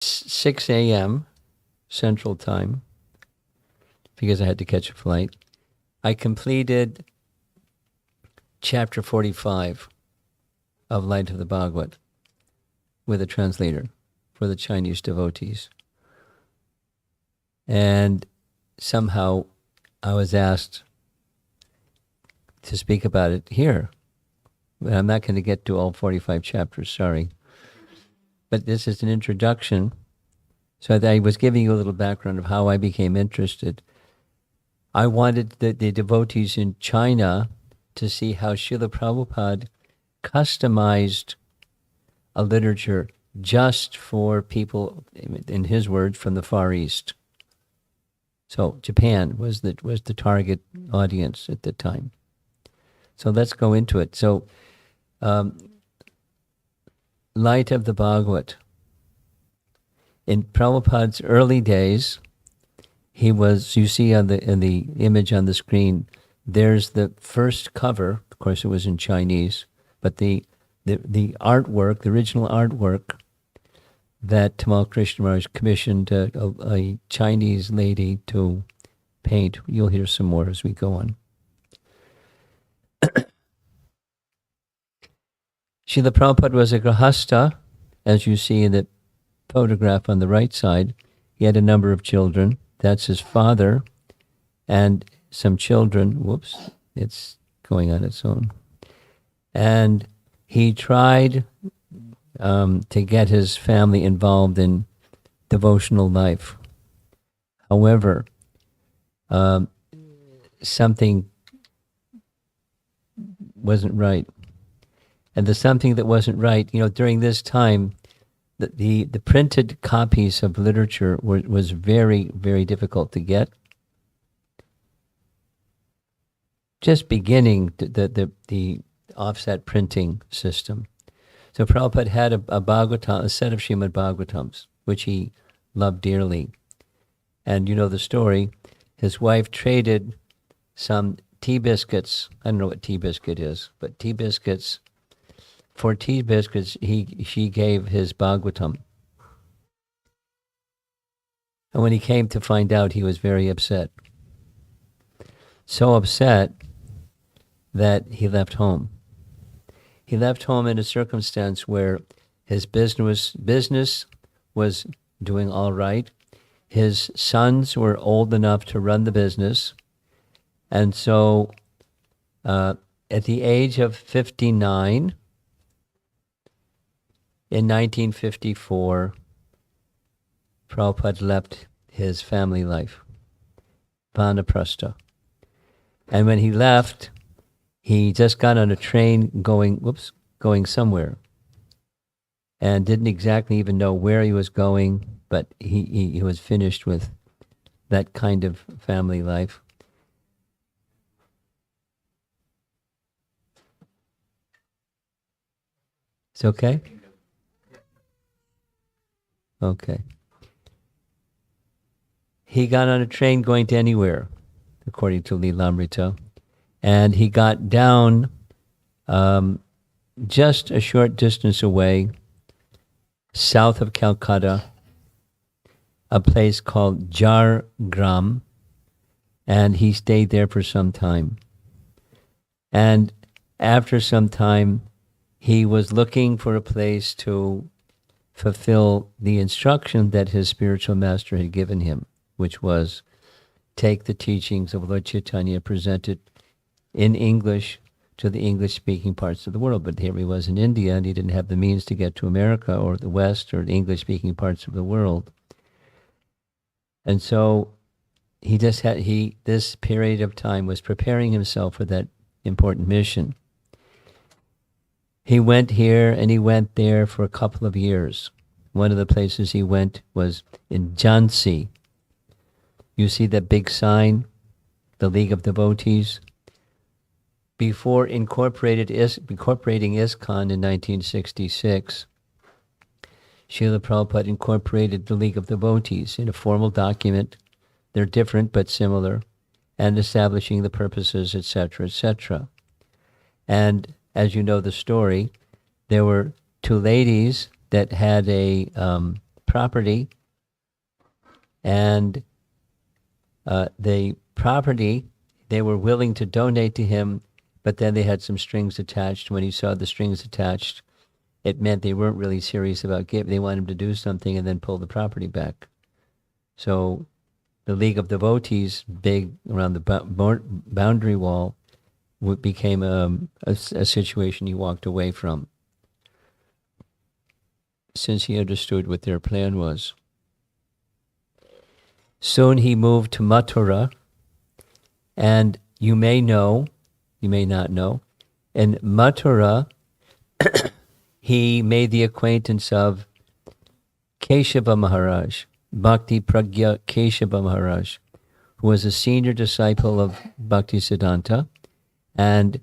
6 a.m. Central Time, because I had to catch a flight, I completed chapter 45 of Light of the Bhagavat with a translator for the Chinese devotees. And somehow I was asked to speak about it here. But I'm not going to get to all 45 chapters, sorry. But this is an introduction. So I was giving you a little background of how I became interested. I wanted the devotees in China to see how Srila Prabhupada customized a literature just for people, in his words, from the Far East. So Japan was the target audience at the time. So let's go into it. So Light of the Bhagavat. In Prabhupada's early days, he was, you see in the image on the screen, there's the first cover. Of course, it was in Chinese, but the artwork, the original artwork that Tamal Krishna Maharaj commissioned a Chinese lady to paint. You'll hear some more as we go on. Srila Prabhupada was a grahasta, as you see in the photograph on the right side. He had a number of children. That's his father and some children. Whoops, it's going on its own. And he tried to get his family involved in devotional life. However, something wasn't right. And the something that wasn't right, during this time, the printed copies of literature was very, very difficult to get. Just beginning the offset printing system. So Prabhupada had a Bhagavatam, a set of Srimad Bhagavatams, which he loved dearly. And you know the story. His wife traded some tea biscuits. I don't know what tea biscuit is, but tea biscuits. For tea biscuits, she gave his Bhagavatam. And when he came to find out, he was very upset. So upset that he left home. He left home in a circumstance where his business was doing all right. His sons were old enough to run the business. And so at the age of 59, in 1954, Prabhupada left his family life, Vanaprastha. And when he left, he just got on a train going somewhere, and didn't exactly even know where he was going, but he was finished with that kind of family life. It's okay? Okay. He got on a train going to anywhere, according to Lilamrita, and he got down just a short distance away, south of Calcutta, a place called Jhargram, and he stayed there for some time. And after some time, he was looking for a place to fulfill the instruction that his spiritual master had given him, which was take the teachings of Lord Chaitanya, present it in English to the English-speaking parts of the world. But here he was in India, and he didn't have the means to get to America or the West or the English-speaking parts of the world. And so this period of time was preparing himself for that important mission. He went here and he went there for a couple of years. One of the places he went was in Jhansi. You see that big sign, the League of Devotees? Before incorporating ISKCON in 1966, Srila Prabhupada incorporated the League of Devotees in a formal document. They're different but similar, and establishing the purposes, etc., etc. And as you know the story, there were two ladies that had a property, and the property they were willing to donate to him, but then they had some strings attached. When he saw the strings attached, it meant they weren't really serious about giving. They wanted him to do something and then pull the property back. So the League of Devotees, big around the boundary wall, became a situation he walked away from, since he understood what their plan was. Soon he moved to Mathura, and you may know, you may not know, in Mathura, he made the acquaintance of Keshava Maharaj, Bhakti Pragya Keshava Maharaj, who was a senior disciple of Bhaktisiddhanta, and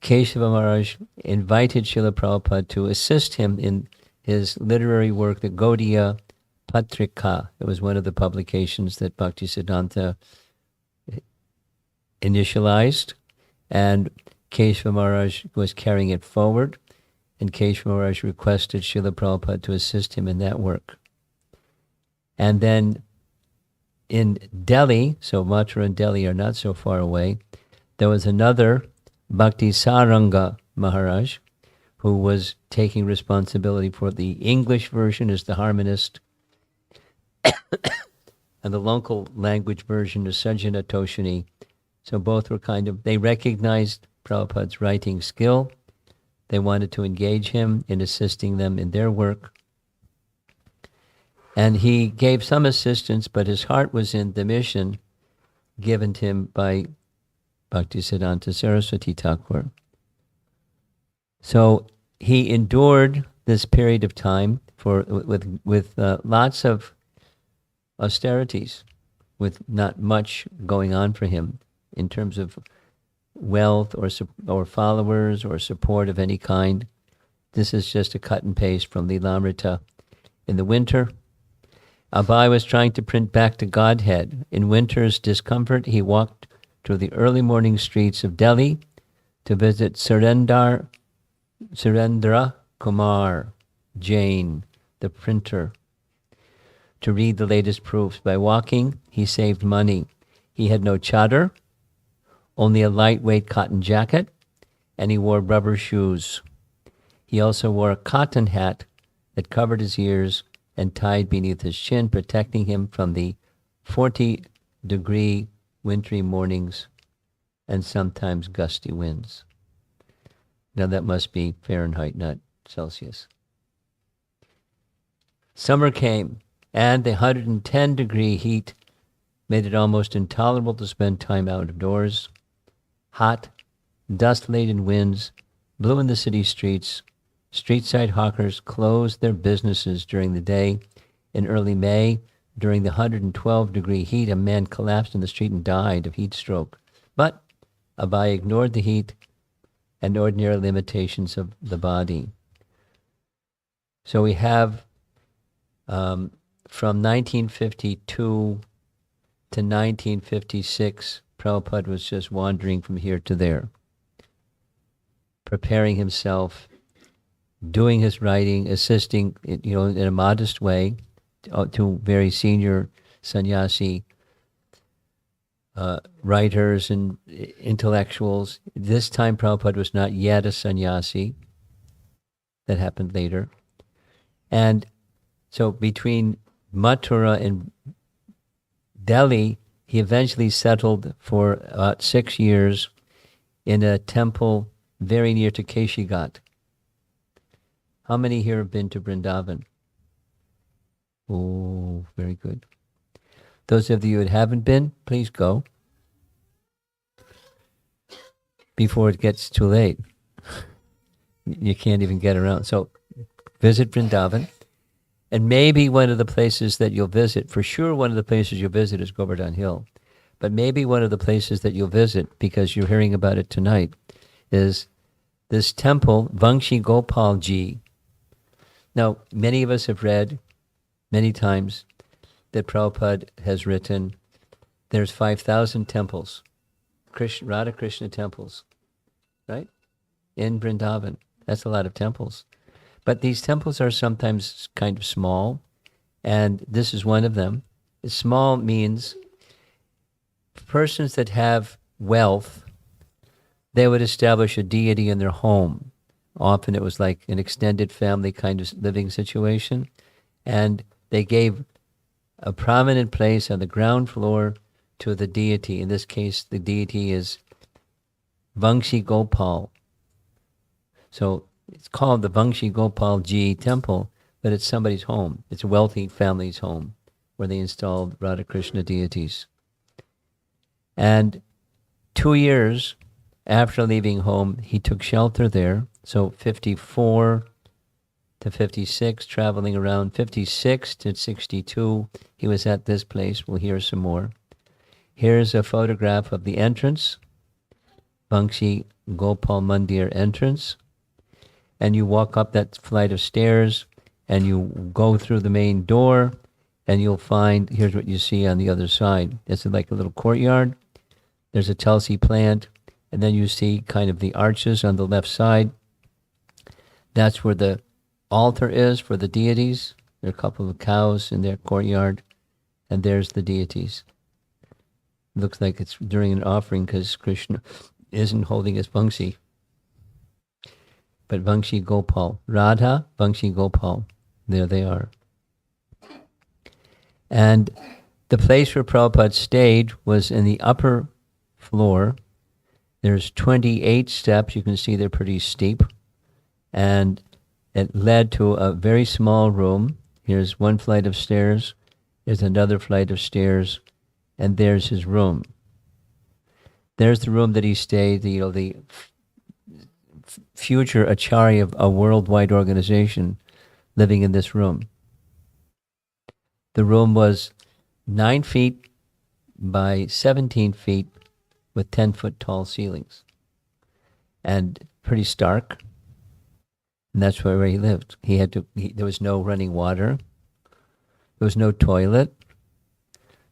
Keshava Maharaj invited Srila Prabhupada to assist him in his literary work, the Gaudiya Patrika. It was one of the publications that Bhaktisiddhanta initialized, and Keshava Maharaj was carrying it forward, and Keshava Maharaj requested Srila Prabhupada to assist him in that work. And then in Delhi, so Mathura and Delhi are not so far away, there was another Bhakti Saranga Maharaj who was taking responsibility for the English version as the harmonist, and the local language version is Sajjana Toshini. So both were they recognized Prabhupada's writing skill. They wanted to engage him in assisting them in their work. And he gave some assistance, but his heart was in the mission given to him by Bhaktisiddhanta Saraswati Thakur. So he endured this period of time with lots of austerities, with not much going on for him in terms of wealth or followers or support of any kind. This is just a cut and paste from Lilamrita. In the winter, Abai was trying to print back to Godhead. In winter's discomfort, he walked through the early morning streets of Delhi to visit Surendra Kumar Jain, the printer, to read the latest proofs. By walking, he saved money. He had no chadar, only a lightweight cotton jacket, and he wore rubber shoes. He also wore a cotton hat that covered his ears and tied beneath his chin, protecting him from the 40-degree wintry mornings and sometimes gusty winds. Now that must be Fahrenheit, not Celsius. Summer came, and the 110-degree heat made it almost intolerable to spend time out of doors. Hot, dust-laden winds blew in the city streets. Street-side hawkers closed their businesses during the day. In early May, during the 112-degree heat, a man collapsed in the street and died of heat stroke. But Abai ignored the heat and ordinary limitations of the body. So we have from 1952 to 1956, Prabhupada was just wandering from here to there, preparing himself, doing his writing, assisting, in a modest way to very senior sannyasi writers and intellectuals. This time Prabhupada was not yet a sannyasi. That happened later. And so between Mathura and Delhi, he eventually settled for about 6 years in a temple very near to Keshigat. How many here have been to Vrindavan? Oh, very good. Those of you that haven't been, please go before it gets too late. You can't even get around. So visit Vrindavan. And maybe one of the places that you'll visit, for sure one of the places you'll visit is Govardhan Hill. But maybe one of the places that you'll visit, because you're hearing about it tonight, is this temple, Vangshi Gopal Ji. Now, many of us have read many times that Prabhupada has written, there's 5,000 temples, Radha Krishna temples, right? In Vrindavan. That's a lot of temples. But these temples are sometimes kind of small, and this is one of them. Small means persons that have wealth, they would establish a deity in their home. Often it was like an extended family kind of living situation, and they gave a prominent place on the ground floor to the deity. In this case, the deity is Vangshi Gopal. So it's called the Vangshi Gopal Ji temple, but it's somebody's home. It's a wealthy family's home where they installed Radha Krishna deities. And 2 years after leaving home, he took shelter there. So 54 to 56, traveling around. 56 to 62, he was at this place. We'll hear some more. Here's a photograph of the entrance, Vangshi Gopal Mandir entrance. And you walk up that flight of stairs, and you go through the main door, and you'll find, here's what you see on the other side. It's like a little courtyard. There's a Tulsi plant, and then you see kind of the arches on the left side. That's where the altar is for the deities. There are a couple of cows in their courtyard, and there's the deities. Looks like it's during an offering because Krishna isn't holding his Vangshi. But Vangshi Gopal, Radha, Vangshi Gopal, there they are. And the place where Prabhupada stayed was in the upper floor. There's 28 steps. You can see they're pretty steep. And it led to a very small room. Here's one flight of stairs. There's another flight of stairs. And there's his room. There's the room that he stayed, the future acharya of a worldwide organization living in this room. The room was 9 feet by 17 feet with 10-foot tall ceilings and pretty stark. And that's where he lived. There was no running water. There was no toilet.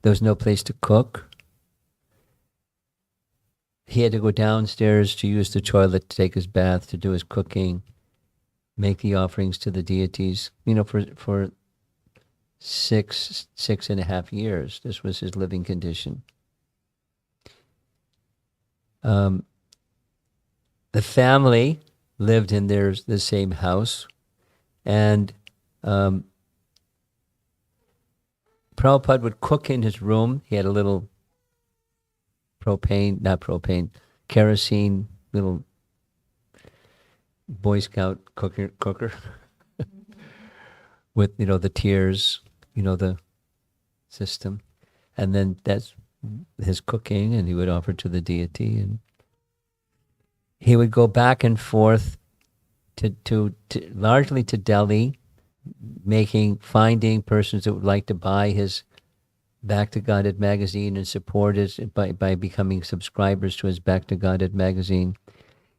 There was no place to cook. He had to go downstairs to use the toilet, to take his bath, to do his cooking, make the offerings to the deities. For 6.5 years, this was his living condition. The family lived in the same house, and Prabhupada would cook in his room. He had a little kerosene, little Boy Scout cooker with, the tiers, the system. And then that's his cooking, and he would offer to the deity. And he would go back and forth to largely to Delhi, finding persons that would like to buy his Back to Godhead magazine and support it by becoming subscribers to his Back to Godhead magazine.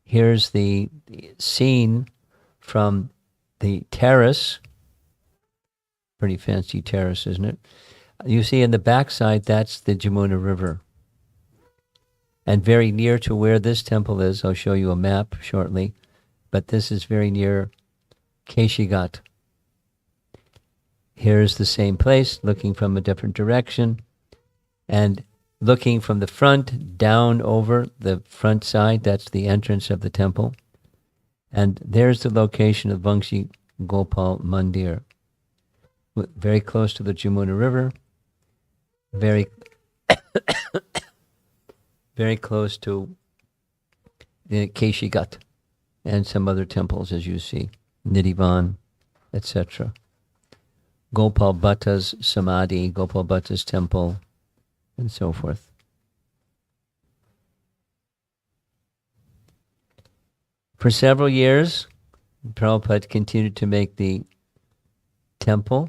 Here's the scene from the terrace. Pretty fancy terrace, isn't it? You see in the backside, that's the Jamuna River. And very near to where this temple is, I'll show you a map shortly, but this is very near Keshigat. Here's the same place, looking from a different direction, and looking from the front down over the front side, that's the entrance of the temple. And there's the location of Vangshi Gopal Mandir. Very close to the Jamuna River, very, very close to the Keshigat and some other temples, as you see, Nidhivan, etc. Gopal Bhatta's Samadhi, Gopal Bhatta's temple, and so forth. For several years, Prabhupada continued to make the temple,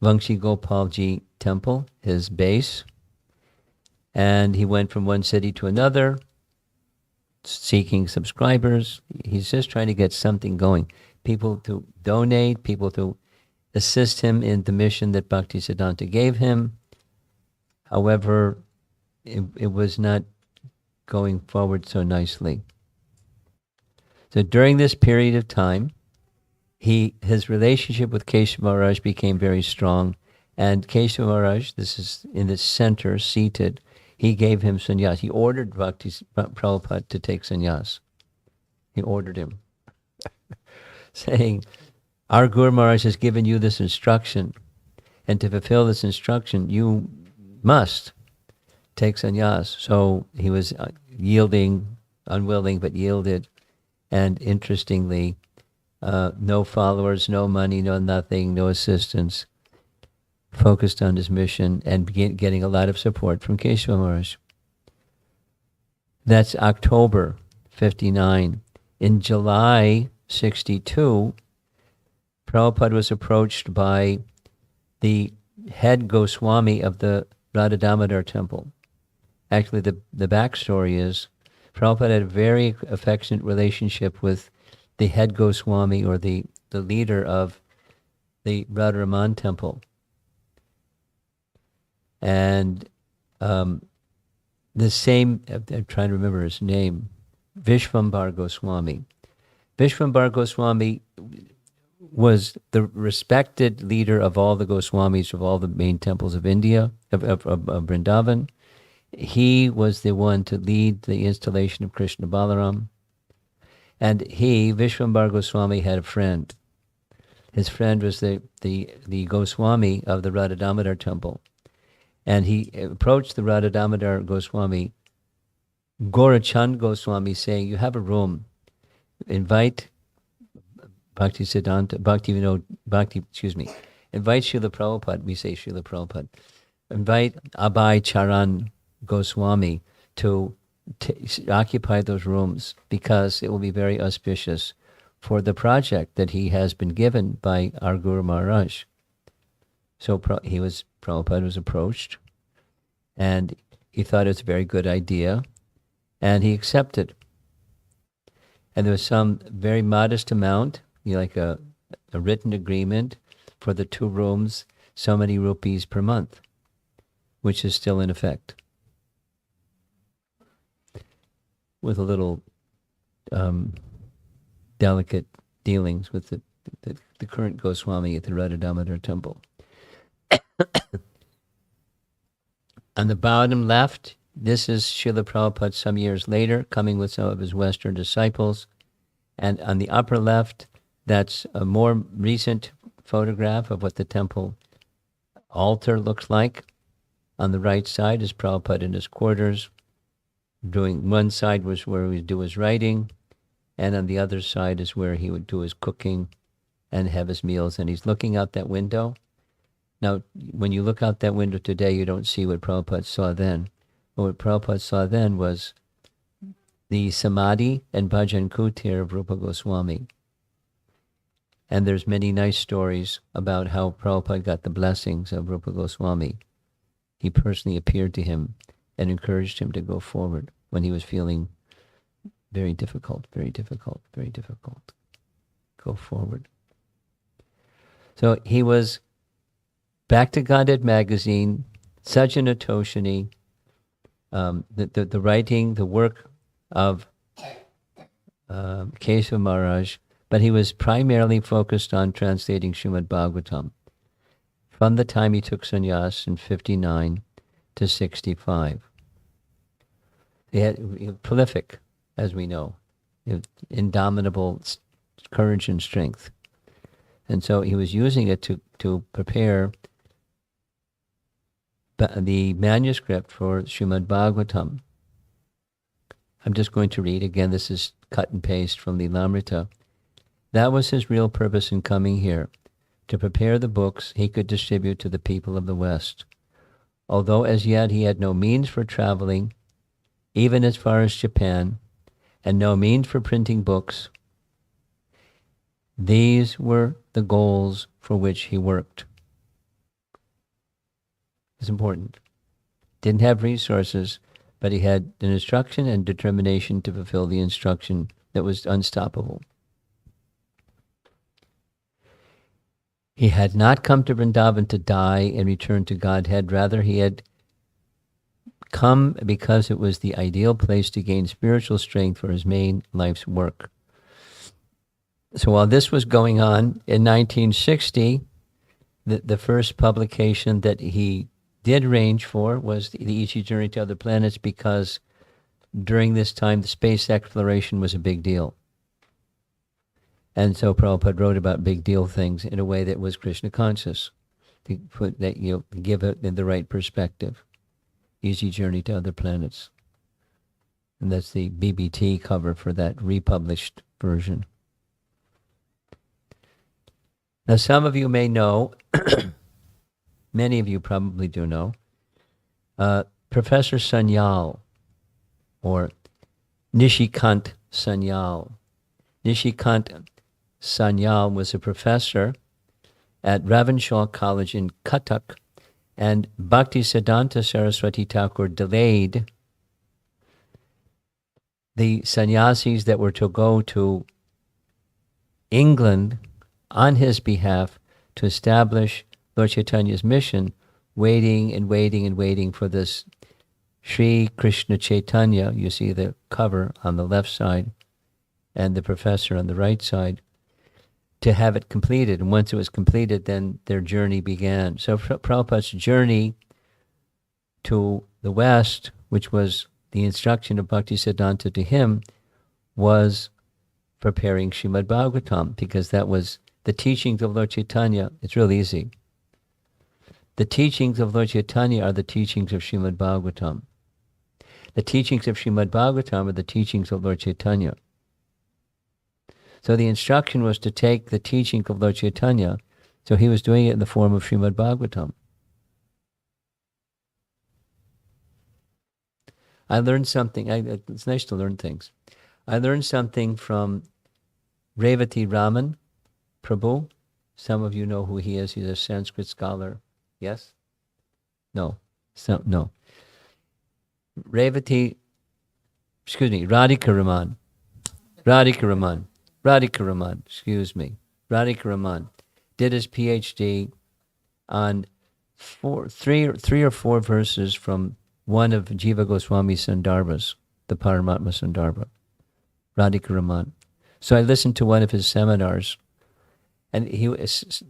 Vangshi Gopalji temple, his base. And he went from one city to another, seeking subscribers. He's just trying to get something going. People to donate, people to assist him in the mission that Bhaktisiddhanta gave him. However, it was not going forward so nicely. So during this period of time, his relationship with Keshav Maharaj became very strong, and Keshav Maharaj, this is in the center, seated, he gave him sannyas. He ordered Bhakti Prabhupada to take sannyas. He ordered him, saying, our Guru Maharaj has given you this instruction, and to fulfill this instruction, you must take sannyas. So he was yielding, unwilling, but yielded. And interestingly, no followers, no money, no nothing, no assistance, focused on his mission and getting a lot of support from Keshav Maharaj. That's October 59. In July 62, Prabhupada was approached by the head Goswami of the Radha Damodar temple. Actually, the backstory is Prabhupada had a very affectionate relationship with the head Goswami, or the leader of the Radharaman temple. And the same, I'm trying to remember his name, Vishvambar Goswami. Vishvambar Goswami was the respected leader of all the Goswamis of all the main temples of India, of Vrindavan. He was the one to lead the installation of Krishna Balaram. And he, Vishvambar Goswami, had a friend. His friend was the Goswami of the Radha Damodar temple. And he approached the Radha Damodar Goswami, Gaurachand Goswami, saying, you have a room. Invite invite Srila Prabhupada, we say Srila Prabhupada. Invite Abhay Charan Goswami to occupy those rooms, because it will be very auspicious for the project that he has been given by our Guru Maharaj. So Prabhupada was approached, and he thought it was a very good idea, and he accepted. And there was some very modest amount, like a written agreement for the 2 rooms, so many rupees per month, which is still in effect, with a little delicate dealings with the current Goswami at the Radha Damodar temple. On the bottom left, this is Srila Prabhupada some years later, coming with some of his Western disciples. And on the upper left, that's a more recent photograph of what the temple altar looks like. On the right side is Prabhupada in his quarters. One side was where he would do his writing, and on the other side is where he would do his cooking and have his meals. And he's looking out that window. Now, when you look out that window today, you don't see what Prabhupada saw then. But what Prabhupada saw then was the Samadhi and Bhajan Kutir of Rupa Goswami. And there's many nice stories about how Prabhupada got the blessings of Rupa Goswami. He personally appeared to him and encouraged him to go forward when he was feeling very difficult. Go forward. So he was Back to Godhead magazine, Sajjana Toshini, the writing, the work of Keshav Maharaj, but he was primarily focused on translating Srimad Bhagavatam from the time he took sannyas in 59 to 65. He had prolific, as we know, indomitable courage and strength. And so he was using it to prepare the manuscript for Srimad Bhagavatam. I'm just going to read again. This is cut and paste from the Lamrita. That was his real purpose in coming here, to prepare the books he could distribute to the people of the West. Although as yet he had no means for traveling, even as far as Japan, and no means for printing books, these were the goals for which he worked. It's important. Didn't have resources, but he had an instruction and determination to fulfill the instruction that was unstoppable. He had not come to Vrindavan to die and return to Godhead. Rather, he had come because it was the ideal place to gain spiritual strength for his main life's work. So while this was going on in 1960, the first publication that he did arrange for was the Easy Journey to Other Planets, because during this time the space exploration was a big deal. And so Prabhupada wrote about big deal things in a way that was Krishna conscious, to put that, give it in the right perspective. Easy Journey to Other Planets. And that's the BBT cover for that republished version. Now, some of you may know, many of you probably do know, Professor Sanyal, or Nishikant Sanyal. Nishikant Sanyal was a professor at Ravenshaw College in Cuttack, and Bhaktisiddhanta Saraswati Thakur delayed the sannyasis that were to go to England on his behalf to establish Lord Chaitanya's mission, waiting and waiting and waiting for this Sri Krishna Chaitanya. You see the cover on the left side and the professor on the right side, to have it completed. And once it was completed, then their journey began. So Prabhupada's journey to the West, which was the instruction of Bhaktisiddhanta to him, was preparing Srimad Bhagavatam, because that was the teachings of Lord Chaitanya. It's real easy. The teachings of Lord Chaitanya are the teachings of Srimad Bhagavatam. The teachings of Srimad Bhagavatam are the teachings of Lord Chaitanya. So the instruction was to take the teaching of Lord Chaitanya, so he was doing it in the form of Srimad Bhagavatam. I learned something. It's nice to learn things. I learned something from Revati Raman Prabhu. Some of you know who he is. He's a Sanskrit scholar. Yes? No. No. Radhika Raman. Radhika Raman did his PhD on three or four verses from one of Jiva Goswami's Sandarbhas, the Paramatma Sandarbha, Radhika Raman. So I listened to one of his seminars, and he's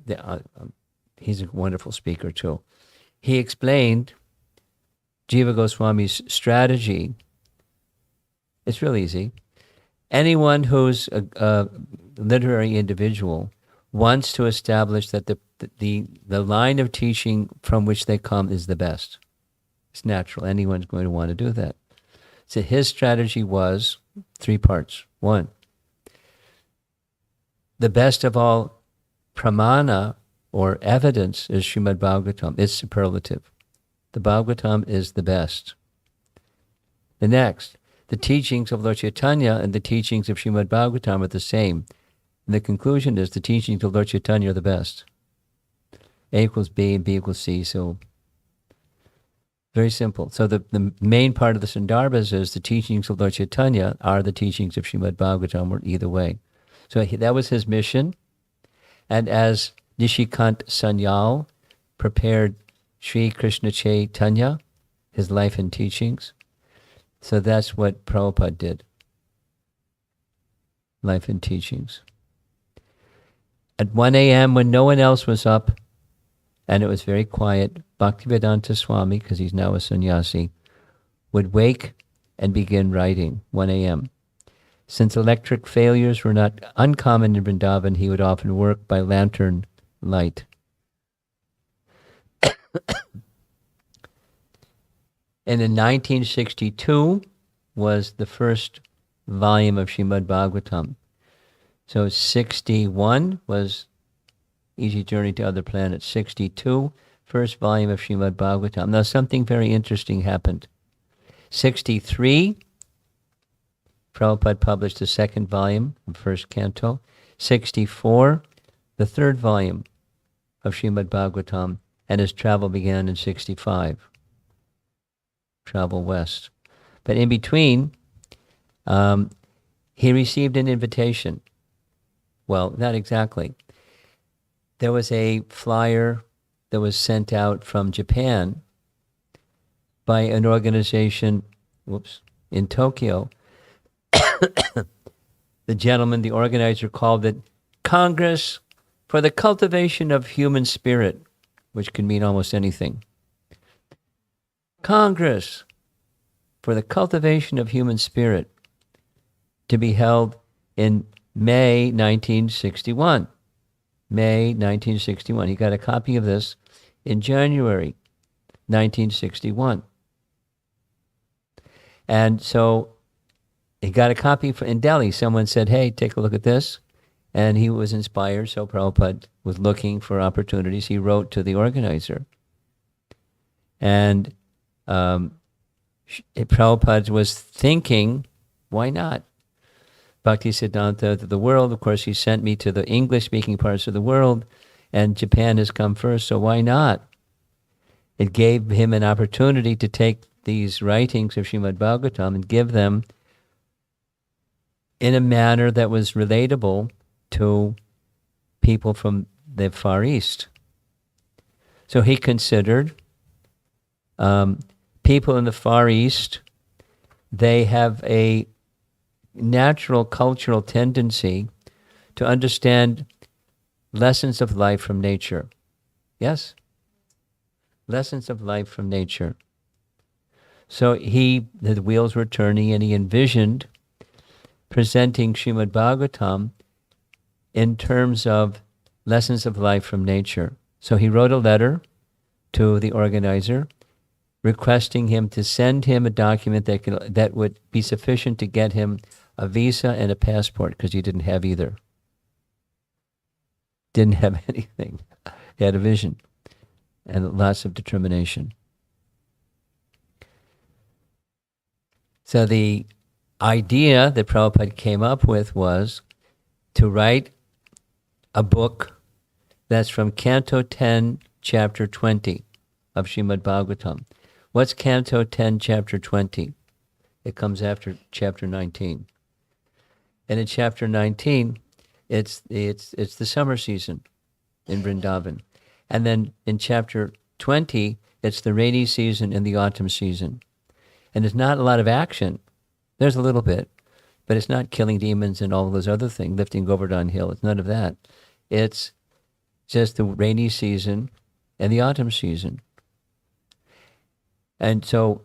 a wonderful speaker too. He explained Jiva Goswami's strategy. It's real easy. Anyone who's a literary individual wants to establish that the line of teaching from which they come is the best. It's natural. Anyone's going to want to do that. So his strategy was 3 parts. 1, the best of all pramana or evidence is Srimad Bhagavatam. It's superlative. The Bhagavatam is the best. The next, the teachings of Lord Chaitanya and the teachings of Srimad Bhagavatam are the same. And the conclusion is the teachings of Lord Chaitanya are the best. A equals B and B equals C, so very simple. So the main part of the Sandarbhas is the teachings of Lord Chaitanya are the teachings of Srimad Bhagavatam, or either way. So that was his mission. And as Nishikant Sanyal prepared Sri Krishna Chaitanya, his life and teachings, so that's what Prabhupada did. Life and teachings. At 1 a.m. when no one else was up, and it was very quiet, Bhaktivedanta Swami, because he's now a sannyasi, would wake and begin writing, 1 a.m. Since electric failures were not uncommon in Vrindavan, he would often work by lantern light. And in 1962 was the first volume of Srimad Bhagavatam. So 61 was Easy Journey to Other Planets. 62, first volume of Srimad Bhagavatam. Now something very interesting happened. 63, Prabhupada published the second volume, the first canto. 64, the third volume of Srimad Bhagavatam, and his travel began in 65. Travel west. But in between, he received an invitation. Well, not exactly. There was a flyer that was sent out from Japan by an organization, in Tokyo. The gentleman, the organizer, called it Congress for the Cultivation of Human Spirit, which can mean almost anything. Congress for the Cultivation of Human Spirit, to be held in May 1961. May 1961. He got a copy of this in January 1961. And so he got a copy in Delhi. Someone said, hey, take a look at this. And he was inspired, so Prabhupada was looking for opportunities. He wrote to the organizer. And Prabhupada was thinking, why not? Bhaktisiddhanta to the world. Of course, he sent me to the English-speaking parts of the world, and Japan has come first, so why not? It gave him an opportunity to take these writings of Srimad Bhagavatam and give them in a manner that was relatable to people from the Far East. So he considered people in the Far East, they have a natural cultural tendency to understand lessons of life from nature. Yes? Lessons of life from nature. So the wheels were turning, and he envisioned presenting Srimad Bhagavatam in terms of lessons of life from nature. So he wrote a letter to the organizer requesting him to send him a document that would be sufficient to get him a visa and a passport, because he didn't have either. Didn't have anything. He had a vision and lots of determination. So the idea that Prabhupada came up with was to write a book that's from Canto 10, Chapter 20 of Srimad Bhagavatam. What's Canto 10, Chapter 20? It comes after Chapter 19. And in Chapter 19, it's the summer season in Vrindavan. And then in Chapter 20, it's the rainy season and the autumn season. And there's not a lot of action. There's a little bit, but it's not killing demons and all those other things, lifting Govardhan Hill. It's none of that. It's just the rainy season and the autumn season. And so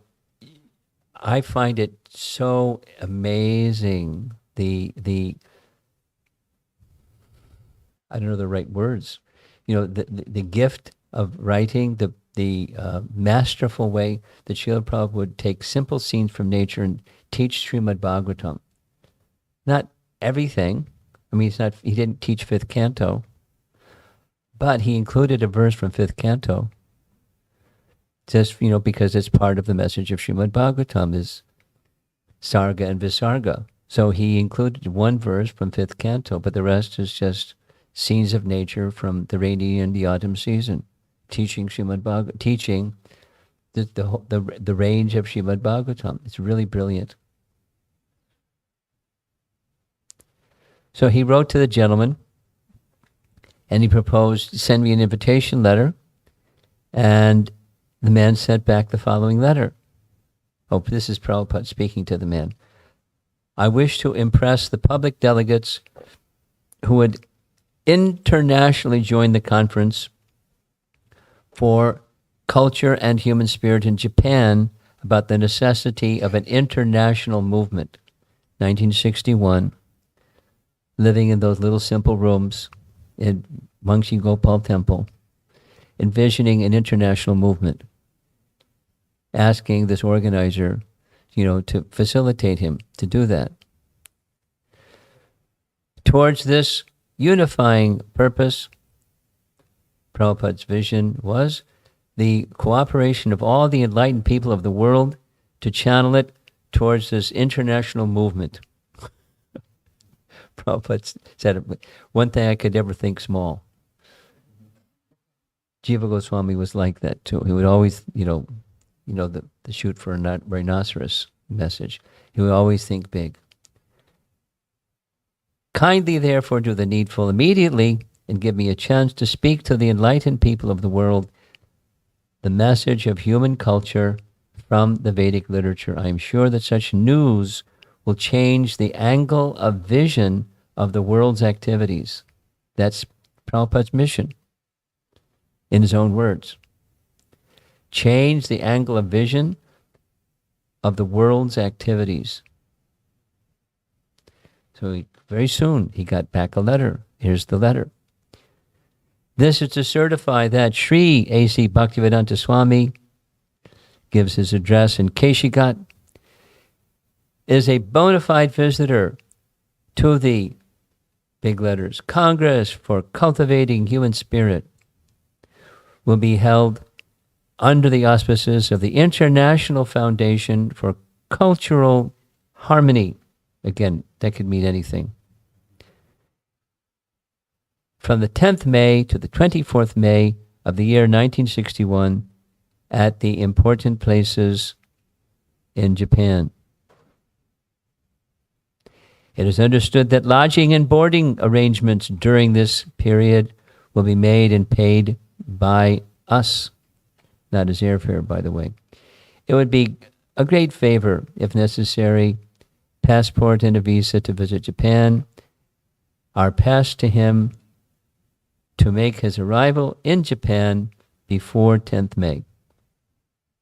I find it so amazing, the I don't know the right words, the gift of writing, the masterful way that Srila Prabhupada would take simple scenes from nature and teach Srimad Bhagavatam. Not everything. I mean, he didn't teach fifth canto, but he included a verse from fifth canto, just, because it's part of the message of Srimad Bhagavatam is Sarga and Visarga. So he included one verse from fifth canto, but the rest is just scenes of nature from the rainy and the autumn season, teaching Srimad Bhagavatam, teaching the range of Srimad Bhagavatam. It's really brilliant. So he wrote to the gentleman, and he proposed, send me an invitation letter, and the man sent back the following letter. Oh, this is Prabhupada speaking to the man. I wish to impress the public delegates who would internationally join the conference for culture and human spirit in Japan about the necessity of an international movement. 1961, living in those little simple rooms in Mangshi Gopal Temple, envisioning an international movement, asking this organizer, to facilitate him to do that. Towards this unifying purpose, Prabhupada's vision was the cooperation of all the enlightened people of the world to channel it towards this international movement. Prabhupada said, one thing I could never think small. Jiva Goswami was like that too. He would always, the shoot for a rhinoceros message. He would always think big. Kindly, therefore, do the needful immediately and give me a chance to speak to the enlightened people of the world the message of human culture from the Vedic literature. I am sure that such news will change the angle of vision of the world's activities. That's Prabhupada's mission, in his own words. Change the angle of vision of the world's activities. So very soon he got back a letter. Here's the letter. This is to certify that Sri A.C. Bhaktivedanta Swami gives his address in Keshigat, is a bona fide visitor to the, big letters, Congress for Cultivating Human Spirit, will be held under the auspices of the International Foundation for Cultural Harmony. Again, that could mean anything. From the 10th May to the 24th May of the year 1961 at the important places in Japan. It is understood that lodging and boarding arrangements during this period will be made and paid by us, not as airfare, by the way. It would be a great favor, if necessary, passport and a visa to visit Japan are passed to him to make his arrival in Japan before 10th May.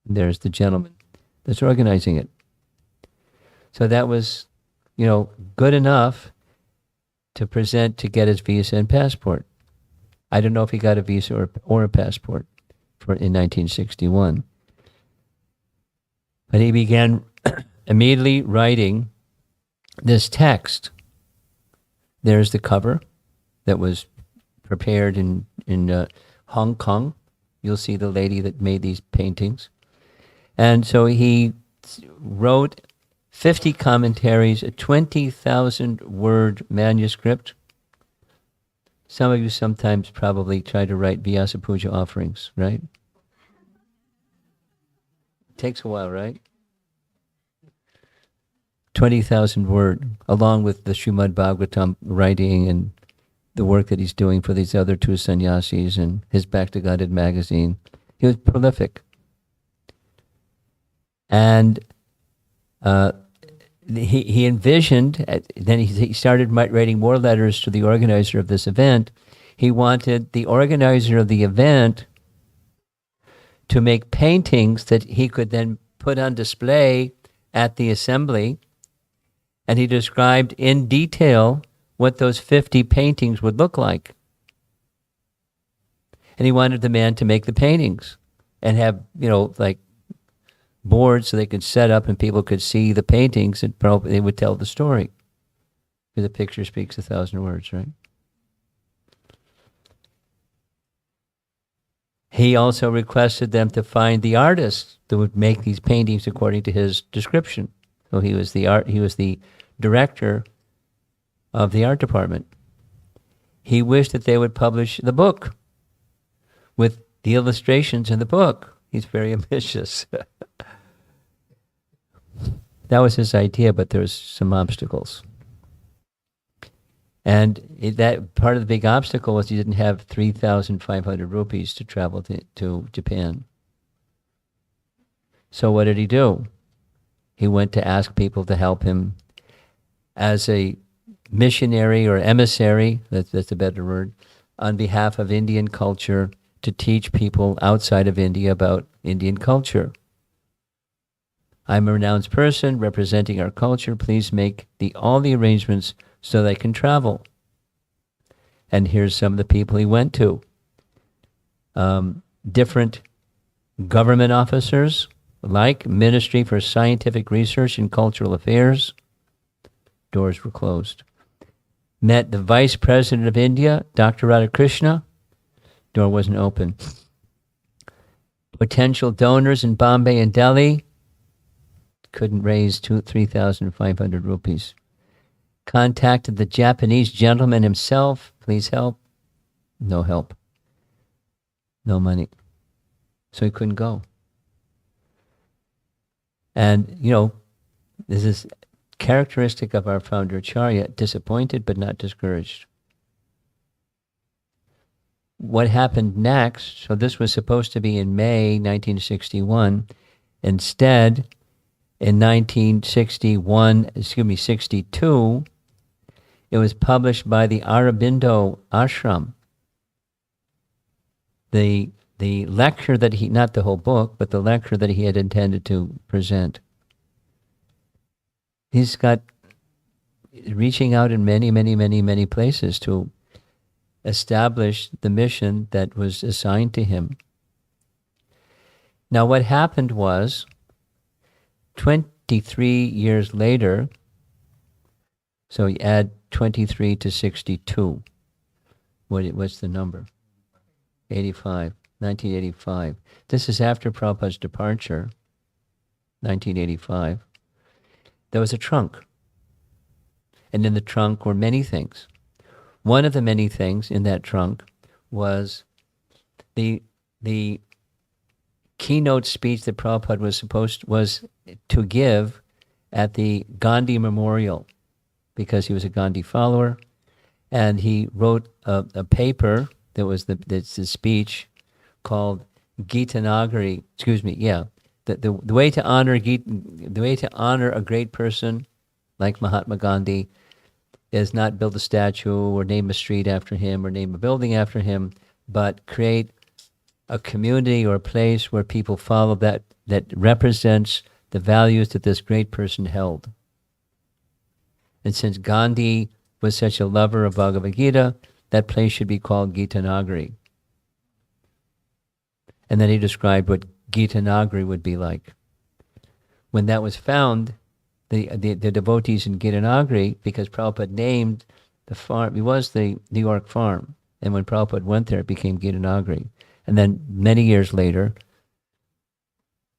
There's the gentleman that's organizing it. So that was, good enough to present to get his visa and passport. I don't know if he got a visa or a passport in 1961. But he began immediately writing this text. There's the cover that was prepared in Hong Kong. You'll see the lady that made these paintings. And so he wrote 50 commentaries, a 20,000 word manuscript. Some of you sometimes probably try to write Vyasa Puja offerings, right? Takes a while, right? 20,000 word, along with the Srimad Bhagavatam writing and the work that he's doing for these other two sannyasis and his Back to Godhead magazine. He was prolific. And he envisioned, then he started writing more letters to the organizer of this event. He wanted the organizer of the event to make paintings that he could then put on display at the assembly. And he described in detail what those 50 paintings would look like. And he wanted the man to make the paintings and have, like boards so they could set up and people could see the paintings and they would tell the story. Because a picture speaks 1,000 words, right? He also requested them to find the artists that would make these paintings according to his description. So he was the director of the art department. He wished that they would publish the book with the illustrations in the book. He's very ambitious. That was his idea, but there was some obstacles. And that part of the big obstacle was he didn't have 3,500 rupees to travel to Japan. So what did he do? He went to ask people to help him as a missionary or emissary, that's a better word, on behalf of Indian culture to teach people outside of India about Indian culture. I'm a renounced person representing our culture. Please make all the arrangements so that I can travel. And here's some of the people he went to. Different government officers, like Ministry for Scientific Research and Cultural Affairs. Doors were closed. Met the Vice President of India, Dr. Radhakrishna. Door wasn't open. Potential donors in Bombay and Delhi. Couldn't raise 3,500 rupees. Contacted the Japanese gentleman himself. Please help. No help. No money. So he couldn't go. And, this is characteristic of our founder Acharya, disappointed but not discouraged. What happened next, so this was supposed to be in May 1961. Instead, in 62, It was published by the Aurobindo Ashram. The lecture that he, not the whole book, but the lecture that he had intended to present. He's got reaching out in many, many, many, many places to establish the mission that was assigned to him. Now, what happened was, 23 years later, so you add 23 to 62. What's the number? 85. 1985. This is after Prabhupada's departure, 1985. There was a trunk. And in the trunk were many things. One of the many things in that trunk was the keynote speech that Prabhupada was to give at the Gandhi Memorial, because he was a Gandhi follower, and he wrote a paper that was the speech called Gitanagari. The way to honor the way to honor a great person like Mahatma Gandhi is not build a statue or name a street after him or name a building after him, but create a community or a place where people follow that represents the values that this great person held. And since Gandhi was such a lover of Bhagavad Gita, that place should be called Gitanagari. And then he described what Gitanagari would be like. When that was found, the devotees in Gitanagari, because Prabhupada named the farm, it was the New York farm, and when Prabhupada went there, it became Gitanagari. And then many years later,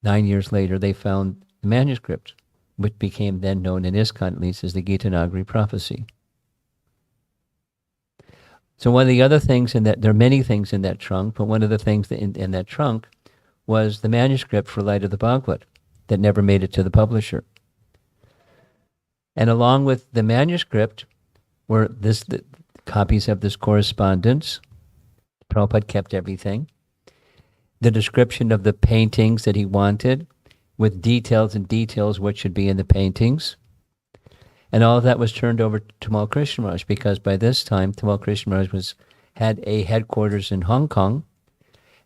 9 years later, they found the manuscript, which became then known in ISKCON at least as the Gitanagari prophecy. So one of the other things in that, there are many things in that trunk, but one of the things in that trunk was the manuscript for Light of the Bhagavat that never made it to the publisher. And along with the manuscript were the copies of this correspondence. Prabhupada kept everything. The description of the paintings that he wanted, with details what should be in the paintings. And all of that was turned over to Tamal Krishna Maharaj, because by this time Tamal Krishna Maharaj had a headquarters in Hong Kong,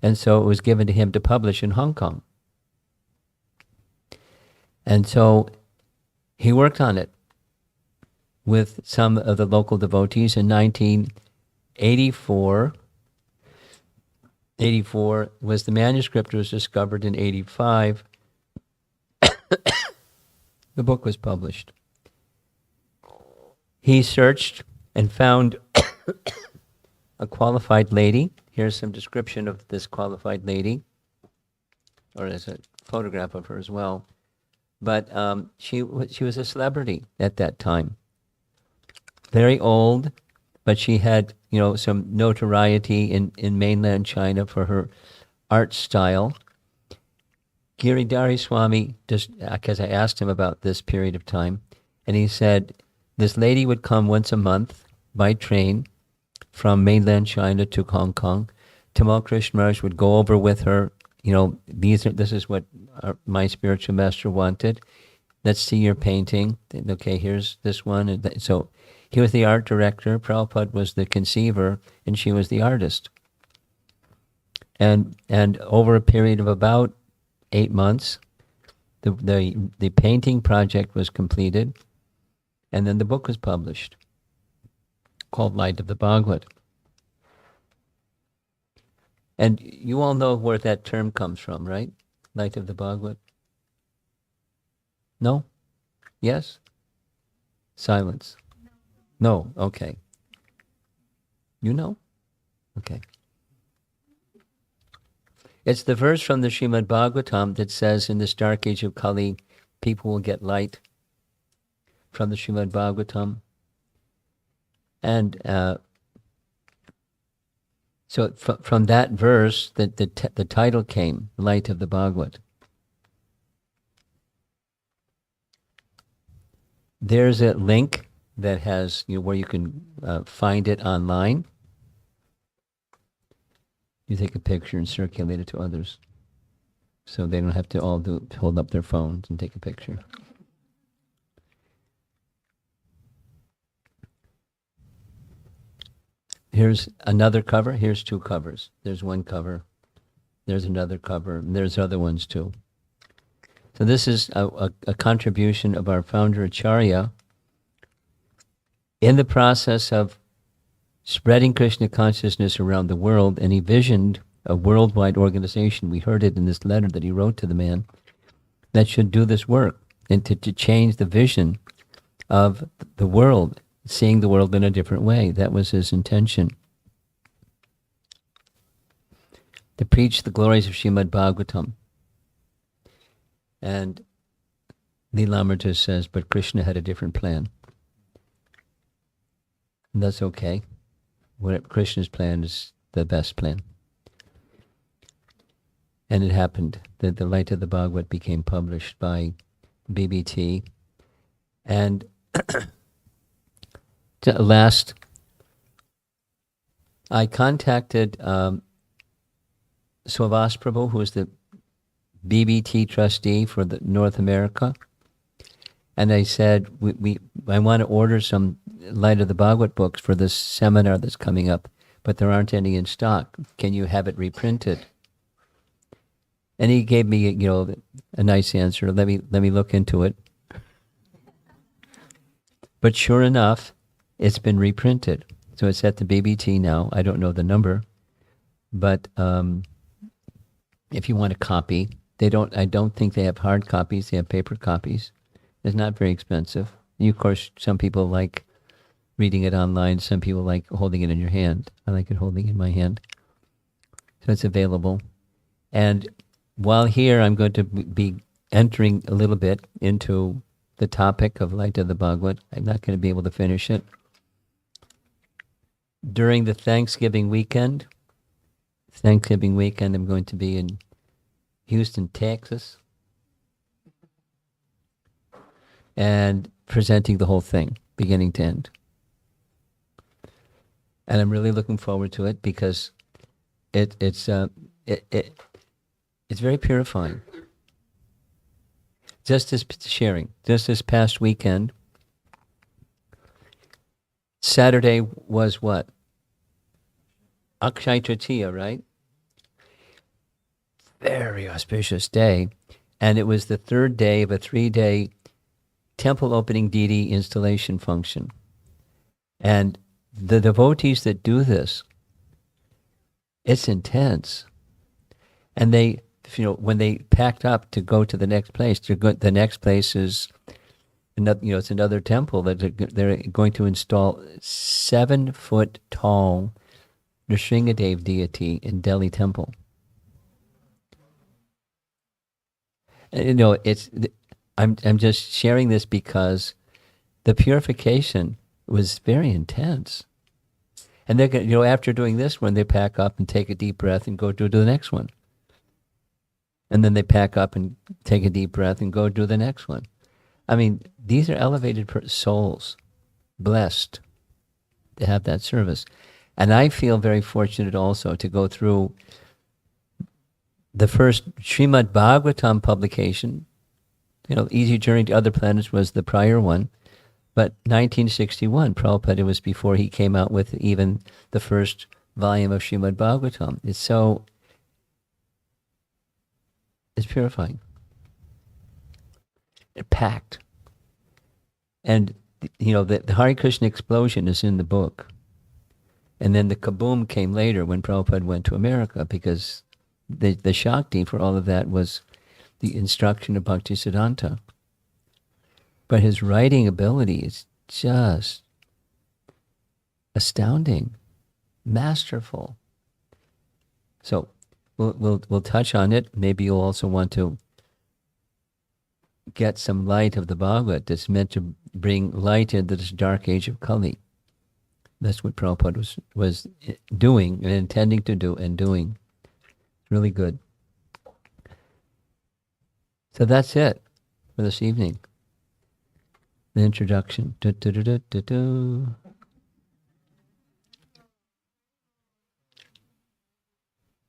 and so it was given to him to publish in Hong Kong. And so he worked on it with some of the local devotees in 1984. 84 was the manuscript was discovered in 85. The book was published. He searched and found a qualified lady. Here's some description of this qualified lady, or there's a photograph of her as well. But she was a celebrity at that time. Very old, but she had some notoriety in mainland China for her art style. Giridhari Swami, just because I asked him about this period of time, and he said this lady would come once a month by train from mainland China to Hong Kong. Tamal Krishna Maharaj would go over with her. This is what my spiritual master wanted. Let's see your painting. Okay, here's this one. And so he was the art director. Prabhupada was the conceiver, and she was the artist. And over a period of about 8 months, the painting project was completed, and then the book was published, called Light of the Bhagavat. And you all know where that term comes from, right? Light of the Bhagavat? No? Yes? Silence. No, okay. You know? Okay. It's the verse from the Srimad Bhagavatam that says, in this dark age of Kali, people will get light, from the Srimad Bhagavatam. And so from that verse, the title came, Light of the Bhagavat. There's a link that has where you can find it online. You take a picture and circulate it to others, so they don't have to all hold up their phones and take a picture. here's another cover, here's two covers. There's one cover, there's another cover, and there's other ones too. So this is a contribution of our founder Acharya in the process of spreading Krishna consciousness around the world, and he visioned a worldwide organization. We heard it in this letter that he wrote to the man that should do this work and to change the vision of the world, seeing the world in a different way. That was his intention. To preach the glories of Srimad Bhagavatam. And Leelamrita says, but Krishna had a different plan. And that's okay. Krishna's plan is the best plan. And it happened that the Light of the Bhagavat became published by BBT. And last, I contacted Swavas Prabhu, who is the BBT trustee for the North America. And I said, I want to order some Light of the Bhagavat books for this seminar that's coming up, but there aren't any in stock. Can you have it reprinted? And he gave me, a nice answer. Let me look into it. But sure enough, it's been reprinted. So it's at the BBT now. I don't know the number, but if you want a copy, I don't think they have hard copies. They have paper copies. It's not very expensive. Of course, some people like reading it online. Some people like holding it in your hand. I like it holding in my hand. So it's available. And while here, I'm going to be entering a little bit into the topic of Light of the Bhagavat. I'm not going to be able to finish it. During the Thanksgiving weekend, I'm going to be in Houston, Texas, and presenting the whole thing, beginning to end. And I'm really looking forward to it because it's very purifying. Just this past weekend, Saturday was what? Akshay Tritiya, right? Very auspicious day. And it was the third day of a 3-day temple opening deity installation function. And the devotees that do this, it's intense. And they, when they packed up to go to the next place, the next place is another, it's another temple that they're going to install 7-foot tall Nrsingadev deity in Delhi temple. And, I'm just sharing this because the purification was very intense. And they're going, after doing this one, they pack up and take a deep breath and go do the next one. And then they pack up and take a deep breath and go do the next one. I mean, these are elevated souls, blessed to have that service. And I feel very fortunate also to go through the first Srimad Bhagavatam publication. Easy Journey to Other Planets was the prior one. But 1961, Prabhupada was before he came out with even the first volume of Srimad Bhagavatam. It's purifying. It's packed. And, the Hare Krishna explosion is in the book. And then the kaboom came later when Prabhupada went to America, because the Shakti for all of that was the instruction of Bhaktisiddhanta. But his writing ability is just astounding, masterful. So we'll touch on it. Maybe you'll also want to get some light of the Bhagavat that's meant to bring light into this dark age of Kali. That's what Prabhupada was doing and intending to do and doing. Really good. So that's it for this evening. The introduction.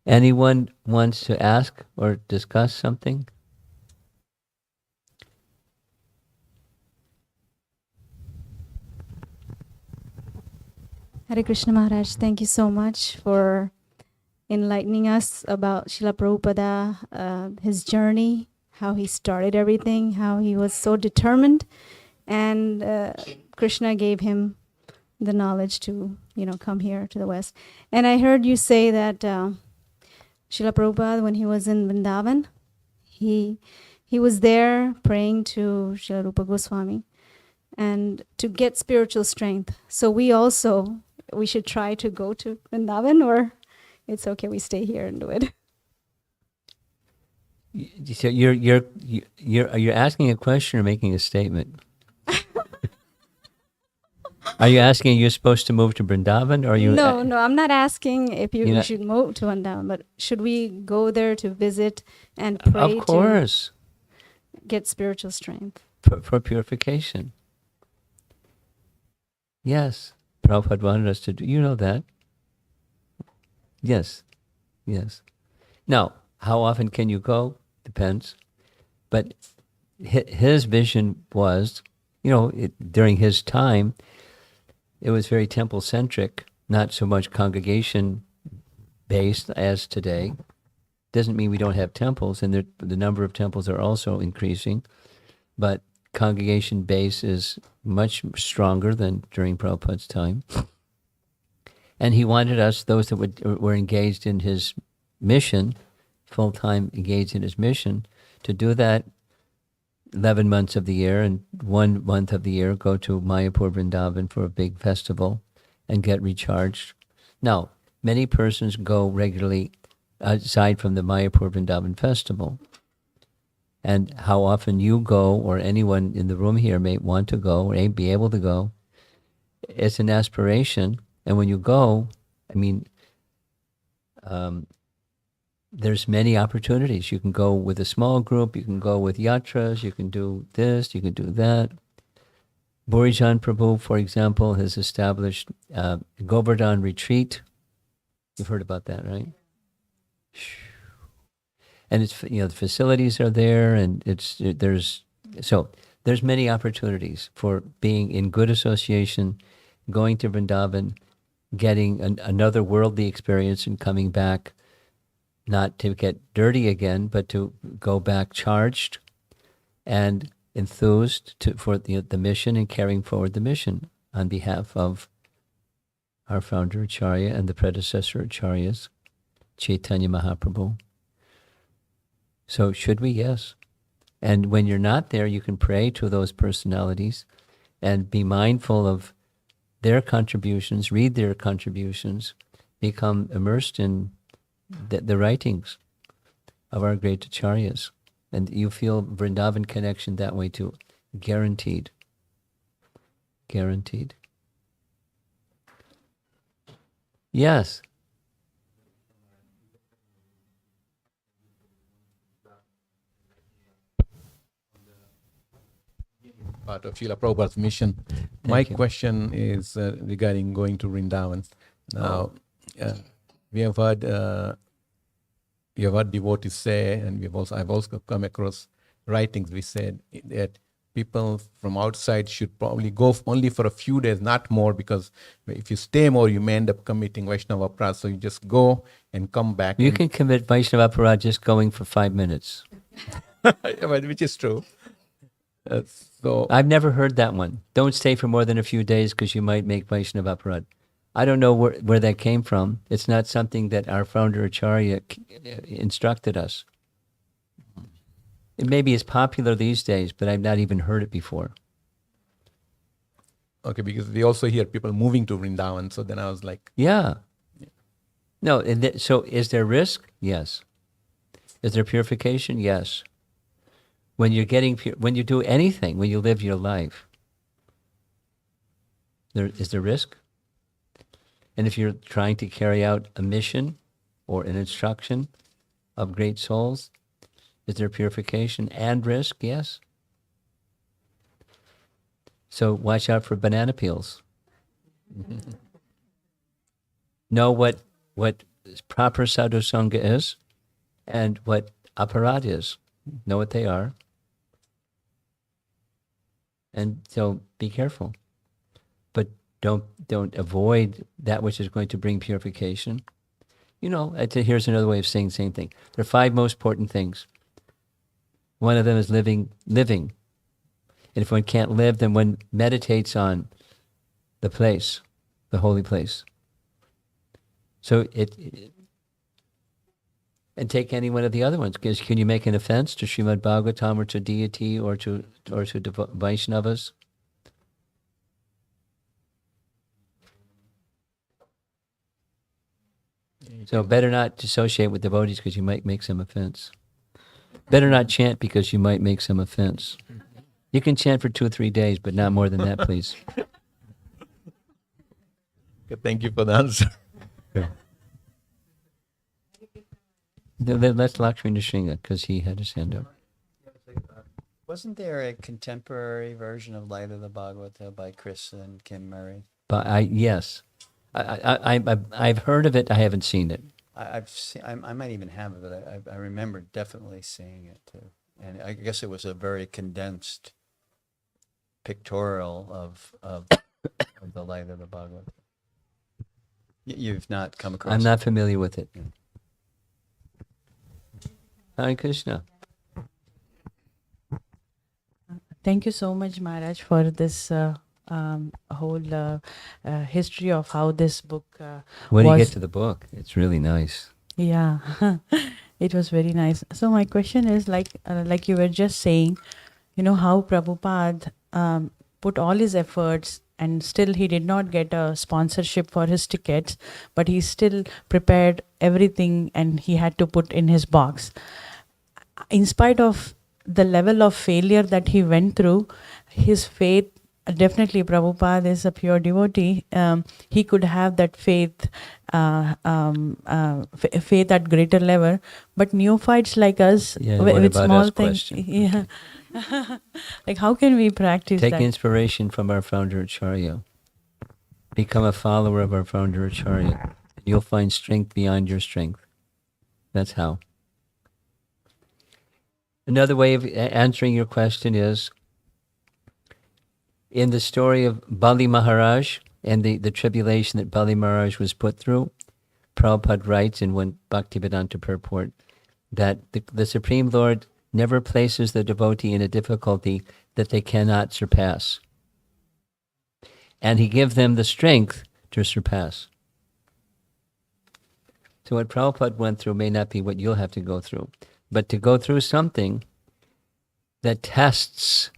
Anyone wants to ask or discuss something? Hare Krishna Maharaj, thank you so much for enlightening us about Srila Prabhupada, his journey, how he started everything, how he was so determined, and Krishna gave him the knowledge to, come here to the West. And I heard you say that Srila Prabhupada, when he was in Vrindavan, he was there praying to Srila Rupa Goswami and to get spiritual strength. So we should try to go to Vrindavan, or it's okay, we stay here and do it. So you're asking a question or making a statement? Are you asking you're supposed to move to Vrindavan, or are you? No, I'm not asking if You're you not- should move to Vrindavan, but should we go there to visit and pray Of course, to get spiritual strength? for purification. Yes, Prabhupada wanted us to do. You know that. Yes, yes. Now, how often can you go? Depends. But his vision was, during his time, it was very temple-centric, not so much congregation-based as today. Doesn't mean we don't have temples, and the number of temples are also increasing, but congregation base is much stronger than during Prabhupada's time. And he wanted us, those that were engaged in his mission, full-time engaged in his mission, to do that 11 months of the year, and 1 month of the year go to Mayapur Vrindavan for a big festival and get recharged. Now, many persons go regularly aside from the Mayapur Vrindavan festival. And how often you go, or anyone in the room here may want to go, or be able to go, it's an aspiration. And when you go, there's many opportunities. You can go with a small group, you can go with yatras, you can do this, you can do that. Burijan Prabhu, for example, has established Govardhan Retreat. You've heard about that, right? And it's, the facilities are there, and there's many opportunities for being in good association, going to Vrindavan, getting another worldly experience, and coming back, not to get dirty again, but to go back charged and enthused for the mission and carrying forward the mission on behalf of our founder Acharya and the predecessor Acharyas, Chaitanya Mahaprabhu. So should we? Yes. And when you're not there, you can pray to those personalities and be mindful of their contributions, read their contributions, become immersed in the writings of our great acharyas. And you feel Vrindavan connection that way too. Guaranteed. Guaranteed. Yes. Part of Srila Prabhupada's mission. My question is regarding going to Vrindavan. Now, we have heard devotees say, and I've also come across writings which said that people from outside should probably go only for a few days, not more, because if you stay more, you may end up committing Vaishnava aparad. So you just go and come back. You can commit Vaishnava aparad just going for 5 minutes. Which is true. So I've never heard that one. Don't stay for more than a few days because you might make Vaishnava aparad. I don't know where that came from. It's not something that our founder Acharya instructed us. It maybe is popular these days, but I've not even heard it before. Okay, because we also hear people moving to Vrindavan. So then I was like... Yeah. No, so is there risk? Yes. Is there purification? Yes. When you're when you do anything, when you live your life, is there risk? And if you're trying to carry out a mission or an instruction of great souls, is there purification and risk? Yes. So watch out for banana peels. Know what proper sadhu sangha is and what aparad is. Know what they are. And so be careful. But Don't avoid that which is going to bring purification. Here's another way of saying the same thing. There are 5 most important things. One of them is living. And if one can't live, then one meditates on the place, the holy place. So and take any one of the other ones. Because can you make an offense to Srimad Bhagavatam or to deity or to Vaishnavas? So better not dissociate with devotees because you might make some offense. Better not chant because you might make some offense. You can chant for 2 or 3 days, but not more than that, please. Thank you for the answer. Let's Lakshmi Nrsinga because he had his hand up. Wasn't there a contemporary version of Light of the Bhagavata by Chris and Kim Murray? But yes, I've heard of it. I haven't seen it. I've seen. I might even have it, but I remember definitely seeing it too. And I guess it was a very condensed pictorial of the Light of the Bhagavata. You've not come across. I'm not familiar with it. Hare Krishna. Thank you so much, Maharaj, for this whole history of how this book When you was. get to the book, it's really nice. Yeah, it was very nice. So my question is like you were just saying, how Prabhupada put all his efforts and still he did not get a sponsorship for his tickets, but he still prepared everything and he had to put in his box. In spite of the level of failure that he went through, his faith, definitely Prabhupada is a pure devotee. He could have that faith, faith at greater level. But neophytes like us, Yeah, what with about small us things, question? yeah. Like how can we practice Take that? inspiration from our founder Acharya. Become a follower of our founder Acharya. You'll find strength beyond your strength. That's how. Another way of answering your question is, in the story of Bali Maharaj and the tribulation that Bali Maharaj was put through, Prabhupada writes in one Bhaktivedanta purport that the Supreme Lord never places the devotee in a difficulty that they cannot surpass. And he gives them the strength to surpass. So what Prabhupada went through may not be what you'll have to go through. But to go through something that tests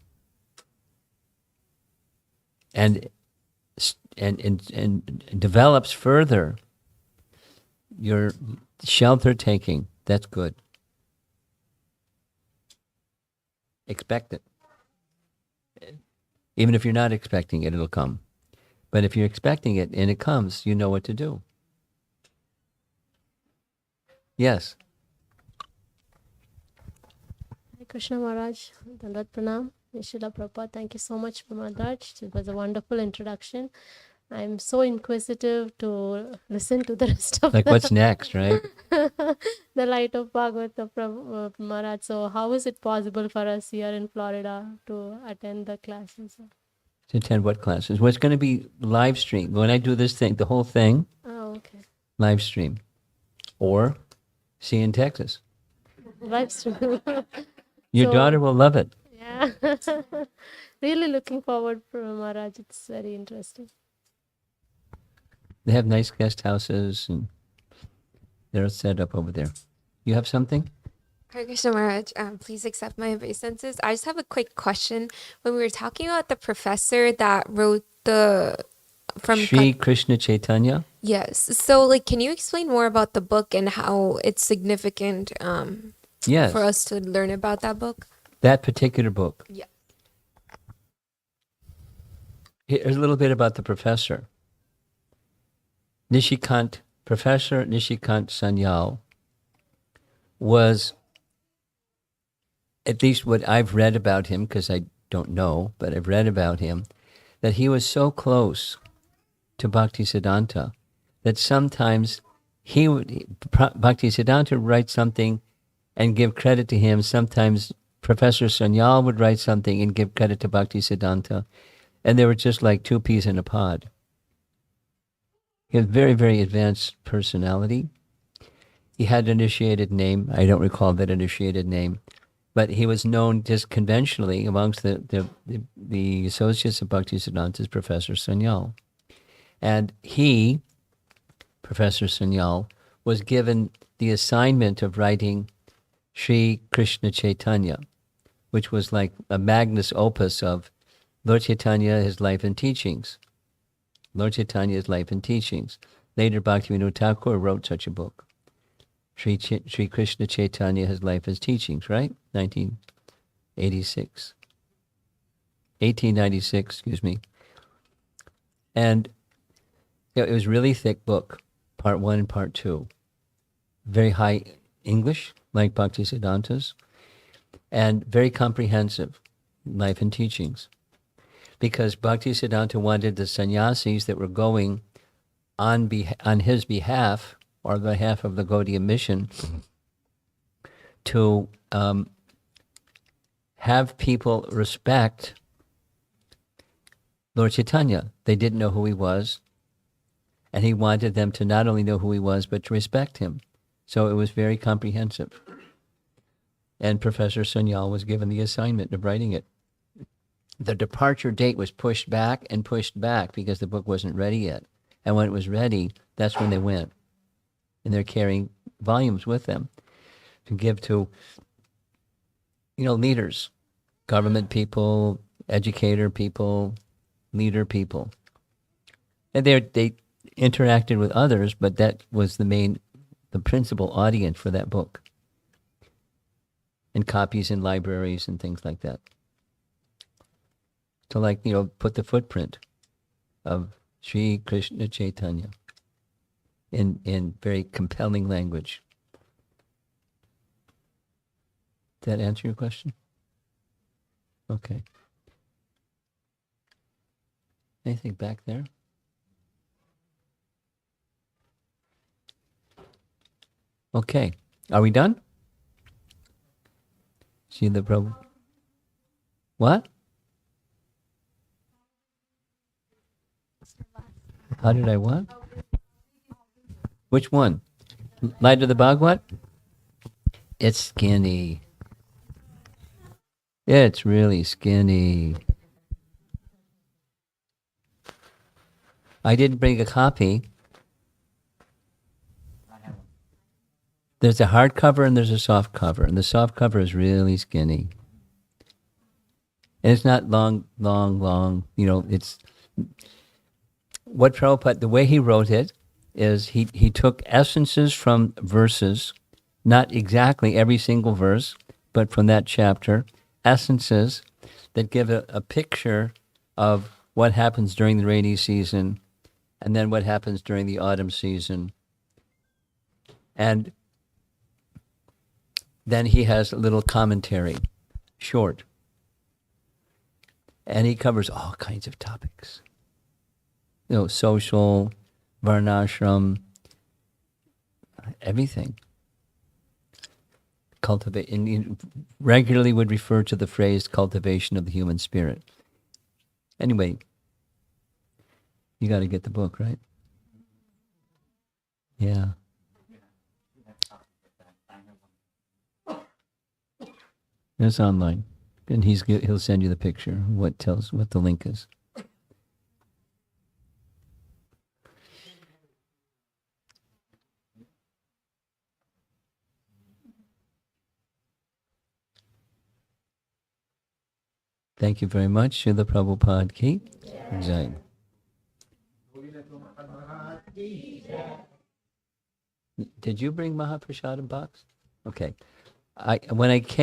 and develops further your shelter taking, that's good. Expect it. Even if you're not expecting it, it'll come. But if you're expecting it and it comes, you know what to do. Yes. Hare Krishna Maharaj, Dandat Pranam, Srila Prabhupada, thank you so much, Maharaj. It was a wonderful introduction. I'm so inquisitive to listen to the rest of Like what's next, right? the Light of Bhagavata, Maharaj. So how is it possible for us here in Florida to attend the classes? To attend what classes? Well, it's going to be live stream. When I do this thing, the whole thing, Oh, okay. live stream. Or see in Texas. Live stream. Your So- daughter will love it. Yeah. Really looking forward for Maharaj. It's very interesting. They have nice guest houses and they're set up over there. You have something? Hare Krishna Maharaj, please accept my obeisances. I just have a quick question. When we were talking about the professor that wrote from Sri Krishna Chaitanya. yes, so can you explain more about the book and how it's significant Yes. for us to learn about that book? That particular book. Yeah. Here's a little bit about the professor. Professor Nishikant Sanyal was, at least what I've read about him, because I don't know, but I've read about him, that he was so close to Bhaktisiddhanta that sometimes Bhaktisiddhanta would write something and give credit to him. Sometimes Professor Sanyal would write something and give credit to Bhaktisiddhanta. And they were just like two peas in a pod. He had very, very advanced personality. He had an initiated name. I don't recall that initiated name, but he was known just conventionally amongst the associates of Bhaktisiddhanta as Professor Sanyal. And he, Professor Sanyal, was given the assignment of writing Sri Krishna Chaitanya, which was like a magnus opus of Lord Chaitanya, his life and teachings. Lord Chaitanya's life and teachings. Later, Bhaktivinoda Thakur wrote such a book. Sri Krishna Chaitanya, his life and teachings, right? 1896, excuse me. And it was a really thick book, part 1 and part 2. Very high English, like Bhaktisiddhanta's, and very comprehensive life and teachings. Because Bhaktisiddhanta wanted the sannyasis that were going on his behalf, or the behalf of the Gaudiya mission, to have people respect Lord Chaitanya. They didn't know who he was, and he wanted them to not only know who he was, but to respect him. So it was very comprehensive. And Professor Sanyal was given the assignment of writing it. The departure date was pushed back and pushed back because the book wasn't ready yet. And when it was ready, that's when they went. And they're carrying volumes with them to give to, leaders, government people, educator people, leader people. And they interacted with others, but that was the principal audience for that book. And copies in libraries and things like that. To put the footprint of Sri Krishna Chaitanya in very compelling language. Did that answer your question? Okay. Anything back there? Okay. Are we done? See the problem? What? How did I what? Which one? Light of the Bhagavat? It's skinny. It's really skinny. I didn't bring a copy. There's a hard cover and there's a soft cover. And the soft cover is really skinny. And it's not long. It's... What Prabhupada, the way he wrote it, is he took essences from verses, not exactly every single verse, but from that chapter, essences that give a picture of what happens during the rainy season, and then what happens during the autumn season. And then he has a little commentary, short. And he covers all kinds of topics. Social, varnashram, everything. Cultivate, and he regularly would refer to the phrase cultivation of the human spirit. Anyway, you got to get the book, right? Yeah. It's online, and he'll send you the picture. What the link is. Thank you very much. Srila Prabhupada ki Jai. Did you bring Mahaprasadam box? Okay. When I came.